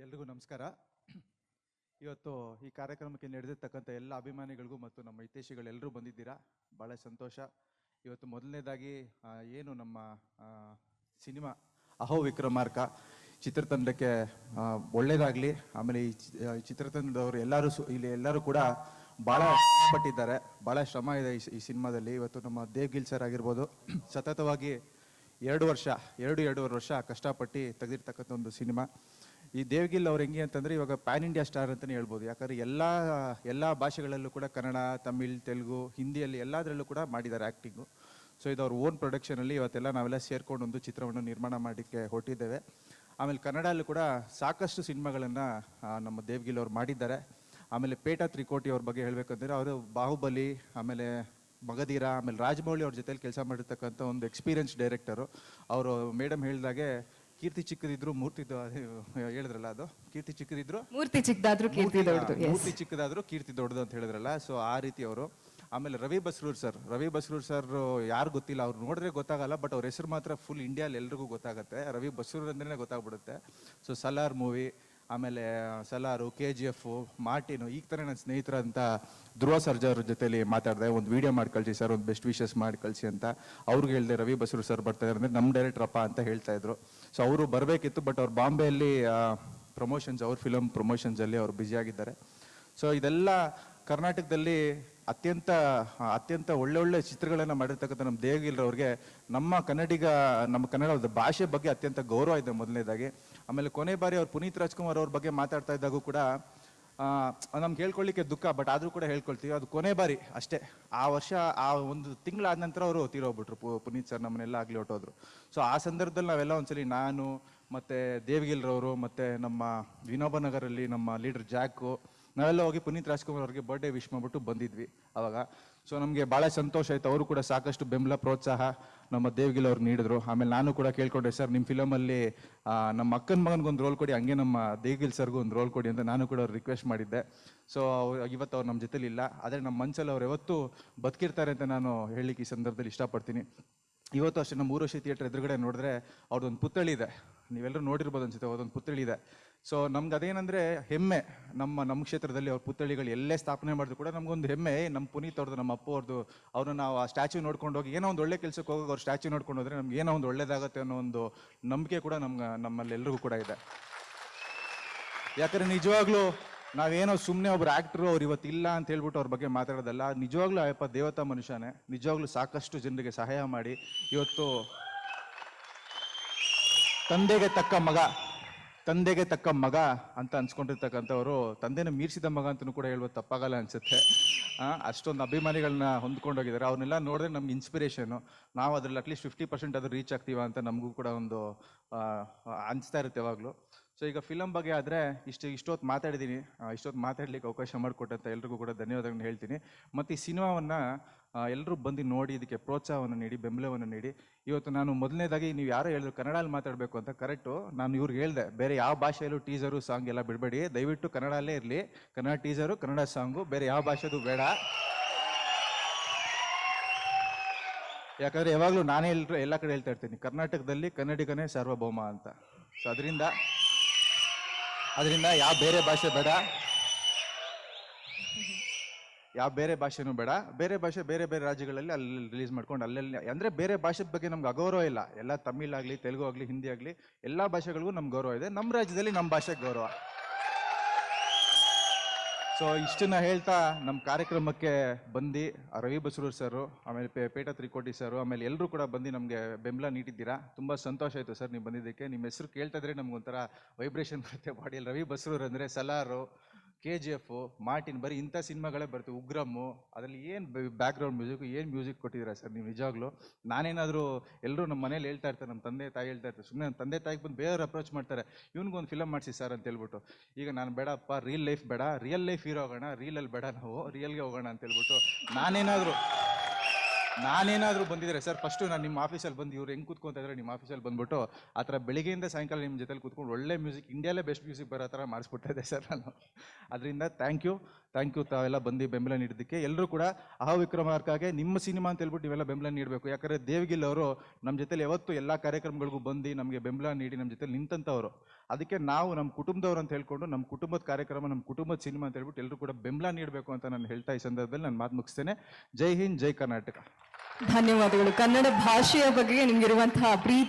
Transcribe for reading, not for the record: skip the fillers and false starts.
ಎಲ್ರಿಗೂ ನಮಸ್ಕಾರ. ಇವತ್ತು ಈ ಕಾರ್ಯಕ್ರಮಕ್ಕೆ ನಡೆದಿರ್ತಕ್ಕಂಥ ಎಲ್ಲ ಅಭಿಮಾನಿಗಳಿಗೂ ಮತ್ತು ನಮ್ಮ ಹಿತೈಷಿಗಳೆಲ್ಲರೂ ಬಂದಿದ್ದೀರಾ, ಭಾಳ ಸಂತೋಷ. ಇವತ್ತು ಮೊದಲನೇದಾಗಿ ಏನು ನಮ್ಮ ಸಿನಿಮಾ ಅಹೋ ವಿಕ್ರಮಾರ್ಕ ಚಿತ್ರತಂಡಕ್ಕೆ ಒಳ್ಳೆಯದಾಗಲಿ. ಆಮೇಲೆ ಈ ಚಿತ್ರತಂಡದವರು ಇಲ್ಲಿ ಎಲ್ಲರೂ ಕೂಡ ಭಾಳ ಶ್ರಮಪಟ್ಟಿದ್ದಾರೆ, ಭಾಳ ಶ್ರಮ ಇದೆ ಈ ಸಿನಿಮಾದಲ್ಲಿ. ಇವತ್ತು ನಮ್ಮ ದೇವ್ಗಿಲ್ ಸರ್ ಆಗಿರ್ಬೋದು, ಸತತವಾಗಿ 2 ವರ್ಷ ಕಷ್ಟಪಟ್ಟು ತೆಗೆದಿರ್ತಕ್ಕಂಥ ಒಂದು ಸಿನಿಮಾ. ಈ ದೇವ್ಗಿಲ್ ಅವ್ರು ಹೆಂಗೆ ಅಂತಂದರೆ ಇವಾಗ ಪ್ಯಾನ್ ಇಂಡಿಯಾ ಸ್ಟಾರ್ ಅಂತಲೇ ಹೇಳ್ಬೋದು. ಯಾಕಂದರೆ ಎಲ್ಲ ಭಾಷೆಗಳಲ್ಲೂ ಕೂಡ ಕನ್ನಡ, ತಮಿಳ್, ತೆಲುಗು, ಹಿಂದಿಯಲ್ಲಿ ಎಲ್ಲದರಲ್ಲೂ ಕೂಡ ಮಾಡಿದ್ದಾರೆ ಆ್ಯಕ್ಟಿಂಗು. ಸೊ ಇದು ಅವ್ರ ಓನ್ ಪ್ರೊಡಕ್ಷನಲ್ಲಿ ಇವತ್ತೆಲ್ಲ ನಾವೆಲ್ಲ ಸೇರ್ಕೊಂಡು ಒಂದು ಚಿತ್ರವನ್ನು ನಿರ್ಮಾಣ ಮಾಡೋಕ್ಕೆ ಹೊರಟಿದ್ದೇವೆ. ಆಮೇಲೆ ಕನ್ನಡಲ್ಲೂ ಕೂಡ ಸಾಕಷ್ಟು ಸಿನಿಮಾಗಳನ್ನು ನಮ್ಮ ದೇವ್ಗಿಲ್ ಅವ್ರು ಮಾಡಿದ್ದಾರೆ. ಆಮೇಲೆ ಪೇಟ ತ್ರಿಕೋಟಿ ಅವ್ರ ಬಗ್ಗೆ ಹೇಳಬೇಕಂದ್ರೆ ಅವರು ಬಾಹುಬಲಿ, ಆಮೇಲೆ ಮಗಧೀರ, ಆಮೇಲೆ ರಾಜಮೌಳಿ ಅವ್ರ ಜೊತೆಲಿ ಕೆಲಸ ಮಾಡಿರ್ತಕ್ಕಂಥ ಒಂದು ಎಕ್ಸ್ಪೀರಿಯನ್ಸ್ ಡೈರೆಕ್ಟರು. ಅವರು ಮೇಡಮ್ ಹೇಳಿದಾಗೆ ಕೀರ್ತಿ ಚಿಕ್ಕದಿದ್ರು ಮೂರ್ತಿ ಹೇಳಿದ್ರಲ್ಲ, ಅದು ಕೀರ್ತಿ ಚಿಕ್ಕದಿದ್ರು ಮೂರ್ತಿ ಚಿಕ್ಕದಾದ್ರೂ ಕೀರ್ತಿ ದೊಡ್ಡದು, ಮೂರ್ತಿ ಚಿಕ್ಕದಾದ್ರೂ ಕೀರ್ತಿ ದೊಡ್ಡದು ಅಂತ ಹೇಳಿದ್ರಲ್ಲ. ಸೊ ಆ ರೀತಿ ಅವರು. ಆಮೇಲೆ ರವಿ ಬಸ್ರೂರ್ ಸರ್ ಯಾರು ಗೊತ್ತಿಲ್ಲ, ಅವ್ರು ನೋಡಿದ್ರೆ ಗೊತ್ತಾಗಲ್ಲ, ಬಟ್ ಅವ್ರ ಹೆಸರು ಮಾತ್ರ ಫುಲ್ ಇಂಡಿಯಾಲಿ ಎಲ್ರಿಗೂ ಗೊತ್ತಾಗುತ್ತೆ. ರವಿ ಬಸ್ರೂರ್ ಅಂದ್ರೇ ಗೊತ್ತಾಗ್ಬಿಡುತ್ತೆ. ಸೊ ಸಲಾರ್ ಮೂವಿ, ಆಮೇಲೆ ಸಲಾರು, KGF, ಮಾರ್ಟಿನು, ಈಗ ಥರ ನನ್ನ ಸ್ನೇಹಿತರಂತ ಧ್ರುವ ಸರ್ಜಾ ಅವ್ರ ಜೊತೆಲಿ ಮಾತಾಡಿದೆ. ಒಂದು ವಿಡಿಯೋ ಮಾಡಿ ಕಳಿಸಿ ಸರ್, ಒಂದು ಬೆಸ್ಟ್ ವಿಶಸ್ ಮಾಡಿ ಕಳಿಸಿ ಅಂತ. ಅವ್ರಿಗೆ ಹೇಳಿದೆ ರವಿ ಬಸ್ರೂರ್ ಸರ್ ಬರ್ತಾರೆ ಅಂದರೆ ನಮ್ಮ ಡೈರೆಕ್ಟ್ರಪ್ಪ ಅಂತ ಹೇಳ್ತಾ ಇದ್ರು. ಸೊ ಅವರು ಬರಬೇಕಿತ್ತು, ಬಟ್ ಅವ್ರು ಬಾಂಬೆಯಲ್ಲಿ ಪ್ರಮೋಷನ್ಸ್, ಅವ್ರ ಫಿಲಮ್ ಪ್ರಮೋಷನ್ಸಲ್ಲಿ ಅವ್ರು ಬ್ಯುಸಿಯಾಗಿದ್ದಾರೆ. ಸೊ ಇದೆಲ್ಲ ಕರ್ನಾಟಕದಲ್ಲಿ ಅತ್ಯಂತ ಒಳ್ಳೊಳ್ಳೆ ಚಿತ್ರಗಳನ್ನು ಮಾಡಿರ್ತಕ್ಕಂಥ ನಮ್ಮ ದೇವ್ಗಿಲ್ ಅವ್ರಿಗೆ ನಮ್ಮ ಕನ್ನಡದ ಭಾಷೆ ಬಗ್ಗೆ ಅತ್ಯಂತ ಗೌರವ ಇದೆ ಮೊದಲನೇದಾಗಿ. ಆಮೇಲೆ ಕೊನೆ ಬಾರಿ ಅವ್ರು ಪುನೀತ್ ರಾಜ್ಕುಮಾರ್ ಅವ್ರ ಬಗ್ಗೆ ಮಾತಾಡ್ತಾ ಇದ್ದಾಗೂ ಕೂಡ ನಮ್ಗೆ ಹೇಳ್ಕೊಳ್ಳಿಕ್ಕೆ ದುಃಖ, ಬಟ್ ಆದರೂ ಕೂಡ ಹೇಳ್ಕೊಳ್ತೀವಿ. ಅದು ಕೊನೆ ಬಾರಿ ಅಷ್ಟೇ. ಆ ವರ್ಷ ಒಂದು ತಿಂಗಳಾದ ನಂತರ ಅವರು ತೀರೋಗ್ಬಿಟ್ರು, ಪುನೀತ್ ಸರ್ ನಮ್ಮನ್ನೆಲ್ಲ ಆಗಲಿ ಹೊಟ್ಟೋದ್ರು. ಸೊ ಆ ಸಂದರ್ಭದಲ್ಲಿ ನಾವೆಲ್ಲ ಒಂದ್ಸಲಿ ನಾನು ಮತ್ತು ದೇವ್ಗಿಲ್ರವರು ಮತ್ತು ನಮ್ಮ ವಿನೋಬ ನಗರಲ್ಲಿ ನಮ್ಮ ಲೀಡರ್ ಜಾಕು ನಾವೆಲ್ಲ ಹೋಗಿ ಪುನೀತ್ ರಾಜ್ಕುಮಾರ್ ಅವ್ರಿಗೆ ಬರ್ಡೇ ವಿಶ್ ಮಾಡಿಬಿಟ್ಟು ಬಂದಿದ್ವಿ ಅವಾಗ. ಸೊ ನಮಗೆ ಭಾಳ ಸಂತೋಷ ಆಯಿತು. ಅವರು ಕೂಡ ಸಾಕಷ್ಟು ಬೆಂಬಲ, ಪ್ರೋತ್ಸಾಹ ನಮ್ಮ ದೇವ್ಗಿಲ್ ಅವ್ರು ನೀಡಿದ್ರು. ಆಮೇಲೆ ನಾನು ಕೂಡ ಕೇಳ್ಕೊಂಡೆ, ಸರ್ ನಿಮ್ಮ ಫಿಲಮಲ್ಲಿ ನಮ್ಮ ಅಕ್ಕನ ಮಗನಿಗೊಂದು ರೋಲ್ ಕೊಡಿ, ಹಂಗೆ ನಮ್ಮ ದೇವ್ಗಿಲ್ ಸರ್ಗೂ ಒಂದು ರೋಲ್ ಕೊಡಿ ಅಂತ ನಾನು ಕೂಡ ಅವ್ರು ರಿಕ್ವೆಸ್ಟ್ ಮಾಡಿದ್ದೆ. ಸೊ ಇವತ್ತು ಅವ್ರು ನಮ್ಮ ಜೊತೆಲಿ ಇಲ್ಲ, ಆದರೆ ನಮ್ಮ ಮನಸ್ಸಲ್ಲಿ ಅವ್ರು ಯಾವತ್ತೂ ಬದುಕಿರ್ತಾರೆ ಅಂತ ನಾನು ಹೇಳಲಿಕ್ಕೆ ಈ ಸಂದರ್ಭದಲ್ಲಿ ಇಷ್ಟಪಡ್ತೀನಿ. ಇವತ್ತು ಅಷ್ಟೇ ನಮ್ಮ ಊರ್ವಶಿ ಥಿಯೇಟರ್ ಎದುರುಗಡೆ ನೋಡಿದ್ರೆ ಅವ್ರದ್ದೊಂದು ಪುತ್ಥಳಿ ಇದೆ, ನೀವೆಲ್ಲರೂ ನೋಡಿರ್ಬೋದು ಅನ್ಸುತ್ತೆ, ಅದೊಂದು ಪುತ್ಥಳಿ ಇದೆ. ಸೊ ನಮ್ಗೆ ಅದೇನಂದರೆ ಹೆಮ್ಮೆ, ನಮ್ಮ ಕ್ಷೇತ್ರದಲ್ಲಿ ಅವ್ರ ಪುತ್ಥಳಿಗಳು ಎಲ್ಲೇ ಸ್ಥಾಪನೆ ಮಾಡಿದ್ರು ಕೂಡ ನಮಗೊಂದು ಹೆಮ್ಮೆ. ನಮ್ಮ ಪುನೀತ್ ಅವ್ರದ್ದು, ನಮ್ಮ ಅಪ್ಪ ಅವ್ರದ್ದು, ಅವ್ರನ್ನ ನಾವು ಆ ಸ್ಟ್ಯಾಚ್ಯೂ ನೋಡ್ಕೊಂಡು ಹೋಗಿ ಏನೋ ಒಂದು ಒಳ್ಳೆ ಕೆಲಸಕ್ಕೆ ಹೋಗಿ ಅವ್ರ ಸ್ಟ್ಯಾಚ್ಯೂ ನೋಡ್ಕೊಂಡು ಹೋದ್ರೆ ನಮ್ಗೆ ಏನೋ ಒಂದು ಒಳ್ಳೇದಾಗುತ್ತೆ ಅನ್ನೋ ಒಂದು ನಂಬಿಕೆ ಕೂಡ ನಮ್ಮಲ್ಲಿ ಎಲ್ರಿಗೂ ಕೂಡ ಇದೆ. ಯಾಕಂದರೆ ನಿಜವಾಗ್ಲೂ ನಾವೇನೋ ಸುಮ್ಮನೆ ಒಬ್ರು ಆ್ಯಕ್ಟ್ರು ಅವ್ರು ಇವತ್ತಿಲ್ಲ ಅಂತ ಹೇಳ್ಬಿಟ್ಟು ಅವ್ರ ಬಗ್ಗೆ ಮಾತಾಡೋದಲ್ಲ. ನಿಜವಾಗ್ಲೂ ಅಯ್ಯಪ್ಪ ದೇವತಾ ಮನುಷ್ಯನೇ, ನಿಜವಾಗ್ಲೂ ಸಾಕಷ್ಟು ಜನರಿಗೆ ಸಹಾಯ ಮಾಡಿ ಇವತ್ತು ತಂದೆಗೆ ತಕ್ಕ ಮಗ ಅಂತ ಅನ್ಸ್ಕೊಂಡಿರ್ತಕ್ಕಂಥವ್ರು, ತಂದೆನ ಮೀರಿಸಿದ ಮಗ ಅಂತಲೂ ಕೂಡ ಹೇಳ್ಬೋದು, ತಪ್ಪಾಗಲ್ಲ ಅನ್ಸುತ್ತೆ. ಅಷ್ಟೊಂದು ಅಭಿಮಾನಿಗಳನ್ನ ಹೊಂದ್ಕೊಂಡೋಗಿದ್ದಾರೆ. ಅವ್ರನ್ನೆಲ್ಲ ನೋಡಿದ್ರೆ ನಮ್ಗೆ ಇನ್ಸ್ಪಿರೇಷನು. ನಾವು ಅದ್ರಲ್ಲಿ ಅಟ್ಲೀಸ್ಟ್ 50% ಅದು ರೀಚ್ ಆಗ್ತೀವ ಅಂತ ನಮಗೂ ಕೂಡ ಒಂದು ಅನಿಸ್ತಾ ಇರುತ್ತೆ ಯಾವಾಗಲೂ. ಸೊ ಈಗ ಫಿಲಮ್ ಬಗ್ಗೆ ಆದರೆ ಇಷ್ಟೊತ್ತು ಮಾತಾಡಿದ್ದೀನಿ. ಇಷ್ಟೊತ್ತು ಮಾತಾಡ್ಲಿಕ್ಕೆ ಅವಕಾಶ ಮಾಡಿಕೊಟ್ಟಂತ ಎಲ್ರಿಗೂ ಕೂಡ ಧನ್ಯವಾದಗಳನ್ನ ಹೇಳ್ತೀನಿ. ಮತ್ತು ಈ ಸಿನಿಮಾವನ್ನು ಎಲ್ಲರೂ ಬಂದು ನೋಡಿ ಇದಕ್ಕೆ ಪ್ರೋತ್ಸಾಹವನ್ನು ನೀಡಿ, ಬೆಂಬಲವನ್ನು ನೀಡಿ. ಇವತ್ತು ನಾನು ಮೊದಲನೇದಾಗಿ ನೀವು ಯಾರೋ ಹೇಳಿದ್ರು ಕನ್ನಡಲ್ಲಿ ಮಾತಾಡಬೇಕು ಅಂತ, ಕರೆಕ್ಟು. ನಾನು ಇವ್ರಿಗೆ ಹೇಳಿದೆ, ಬೇರೆ ಯಾವ ಭಾಷೆಯಲ್ಲೂ ಟೀಸರು ಸಾಂಗ್ ಎಲ್ಲ ಬಿಡಬೇಡಿ, ದಯವಿಟ್ಟು ಕನ್ನಡಲ್ಲೇ ಇರಲಿ. ಕನ್ನಡ ಟೀಸರು, ಕನ್ನಡ ಸಾಂಗು, ಬೇರೆ ಯಾವ ಭಾಷೆದು ಬೇಡ. ಯಾಕಂದರೆ ಯಾವಾಗಲೂ ನಾನೇ ಎಲ್ಲ ಕಡೆ ಹೇಳ್ತಾ ಇರ್ತೀನಿ, ಕರ್ನಾಟಕದಲ್ಲಿ ಕನ್ನಡಿಗನೇ ಸಾರ್ವಭೌಮ ಅಂತ. ಸೊ ಅದರಿಂದ ಯಾವ ಬೇರೆ ಭಾಷೆ ಬೇಡ, ಯಾವ ಬೇರೆ ಭಾಷೆನೂ ಬೇಡ. ಬೇರೆ ಭಾಷೆ ಬೇರೆ ರಾಜ್ಯಗಳಲ್ಲಿ ಅಲ್ಲಿ ರಿಲೀಸ್ ಮಾಡ್ಕೊಂಡು ಅಲ್ಲೆಲ್ಲಿ, ಅಂದರೆ ಬೇರೆ ಭಾಷೆ ಬಗ್ಗೆ ನಮ್ಗೆ ಅಗೌರವ ಇಲ್ಲ. ಎಲ್ಲ ತಮಿಳ್ ಆಗಲಿ, ತೆಲುಗು ಆಗಲಿ, ಹಿಂದಿ ಆಗಲಿ, ಎಲ್ಲ ಭಾಷೆಗಳಿಗೂ ನಮ್ಗೆ ಗೌರವ ಇದೆ. ನಮ್ಮ ರಾಜ್ಯದಲ್ಲಿ ನಮ್ಮ ಭಾಷೆಗೆ ಗೌರವ. ಸೊ ಇಷ್ಟನ್ನ ಹೇಳ್ತಾ ನಮ್ಮ ಕಾರ್ಯಕ್ರಮಕ್ಕೆ ಬಂದು ರವಿ ಬಸ್ರೂರ್ ಸರು, ಆಮೇಲೆ ಪೇಟ ತ್ರಿಕೋಟಿ ಸರು, ಆಮೇಲೆ ಎಲ್ಲರೂ ಕೂಡ ಬಂದು ನಮಗೆ ಬೆಂಬಲ ನೀಡಿದ್ದೀರಾ. ತುಂಬ ಸಂತೋಷ ಆಯಿತು ಸರ್ ನೀವು ಬಂದಿದ್ದಕ್ಕೆ. ನಿಮ್ಮ ಹೆಸರು ಕೇಳ್ತಾ ಇದ್ರೆ ನಮ್ಗೊಂಥರ ವೈಬ್ರೇಷನ್ ಬರುತ್ತೆ ಬಾಡಿಯಲ್ಲಿ. ರವಿ ಬಸ್ರೂರ್ ಅಂದರೆ ಸಲಾರು, KGF, ಮಾರ್ಟಿನ್, ಬರೀ ಇಂಥ ಸಿನಿಮಾಗಳೇ ಬರ್ತವೆ. ಉಗ್ರಮ್ಮು, ಅದರಲ್ಲಿ ಏನು ಬ್ಯಾಕ್ಗ್ರೌಂಡ್ ಮ್ಯೂಸಿಕ್, ಏನು ಮ್ಯೂಸಿಕ್ ಕೊಟ್ಟಿದ್ದೀರಾ ಸರ್ ನೀವು. ನಿಜವಾಗ್ಲೂ ನಾನೇನಾದರೂ, ಎಲ್ಲರೂ ನಮ್ಮ ಮನೇಲಿ ಹೇಳ್ತಾ ಇರ್ತಾರೆ, ನಮ್ಮ ತಂದೆ ತಾಯಿ ಹೇಳ್ತಾ ಇರ್ತಾರೆ, ಸುಮ್ಮನೆ ನಮ್ಮ ತಂದೆ ತಾಯಿಗೆ ಬಂದು ಬೇರೆಯವ್ರು ಅಪ್ರೋಚ್ ಮಾಡ್ತಾರೆ, ಇವ್ನಿಗೊಂದು ಫಿಲಮ್ ಮಾಡಿಸಿ ಸರ್ ಅಂತ ಹೇಳ್ಬಿಟ್ಟು. ಈಗ ನಾನು ಬೇಡಪ್ಪ, ರಿಯಲ್ ಲೈಫ್ ಬೇಡ, ರಿಯಲ್ ಲೈಫ್ ಹೀರೋ ಹೋಗೋಣ, ರೀಲಲ್ಲಿ ಬೇಡ, ನಾವು ರಿಯಲ್ಗೆ ಹೋಗೋಣ ಅಂತ ಹೇಳ್ಬಿಟ್ಟು ನಾನೇನಾದರೂ ಬಂದಿದ್ರೆ ಸರ್, ಫಸ್ಟು ನಾನು ನಿಮ್ಮ ಆಫೀಸಲ್ಲಿ ಬಂದು ಇವ್ರು ಹೆಂಗೆ ಕೂತ್ಕೊತಾ ಇದ್ದಾರೆ ನಿಮ್ಮ ಆಫೀಸಲ್ಲಿ ಬಂದ್ಬಿಟ್ಟು ಆ ಥರ ಬೆಳಿಗ್ಗೆಯಿಂದ ಸಾಯಂಕಾಲ ನಿಮ್ಮ ಜೊತೆಲಿ ಕೂತ್ಕೊಂಡು ಒಳ್ಳೆ ಮ್ಯೂಸಿಕ್, ಇಂಡಿಯಾಲೇ ಬೆಸ್ಟ್ ಮ್ಯೂಸಿಕ್ ಬರೋ ಥರ ಮಾಡಿಸ್ಬಿಡ್ತಾ ಇದೆ ಸರ್ ನಾನು. ಅದರಿಂದ ಥ್ಯಾಂಕ್ ಯು ತಾವೆಲ್ಲ ಬಂದು ಬೆಂಬಲ ನೀಡಿದ್ದಕ್ಕೆ. ಎಲ್ಲರೂ ಕೂಡ ಅಹೋ ವಿಕ್ರಮಾರ್ಕಗೆ ನಿಮ್ಮ ಸಿನಿಮಾ ಅಂತ ಹೇಳ್ಬಿಟ್ಟು ನೀವೆಲ್ಲ ಬೆಂಬಲ ನೀಡಬೇಕು. ಯಾಕಂದರೆ ದೇವ್ಗಿಲ್ ಅವರು ನಮ್ಮ ಜೊತೆಲಿ ಯಾವತ್ತು ಎಲ್ಲ ಕಾರ್ಯಕ್ರಮಗಳಿಗೂ ಬಂದು ನಮಗೆ ಬೆಂಬಲ ನೀಡಿ ನಮ್ಮ ಜೊತೆಲಿ ನಿಂತಂಥವ್ರು. ಅದಕ್ಕೆ ನಾವು ನಮ್ಮ ಕುಟುಂಬದವ್ರು ಅಂತ ಹೇಳ್ಕೊಂಡು ನಮ್ಮ ಕುಟುಂಬದ ಕಾರ್ಯಕ್ರಮ, ನಮ್ಮ ಕುಟುಂಬದ ಸಿನಿಮಾ ಅಂತ ಹೇಳ್ಬಿಟ್ಟು ಎಲ್ಲರೂ ಕೂಡ ಬೆಂಬಲ ನೀಡಬೇಕು ಅಂತ ನಾನು ಹೇಳ್ತಾ ಈ ಸಂದರ್ಭದಲ್ಲಿ ನಾನು ಮಾತು ಮುಗಿಸ್ತೇನೆ. ಜೈ ಹಿಂದ್, ಜೈ ಕರ್ನಾಟಕ. ಧನ್ಯವಾದಗಳು. ಕನ್ನಡ ಭಾಷೆಯ ಬಗ್ಗೆ ನಿಮ್ಗಿರುವಂತಹ ಪ್ರೀತಿ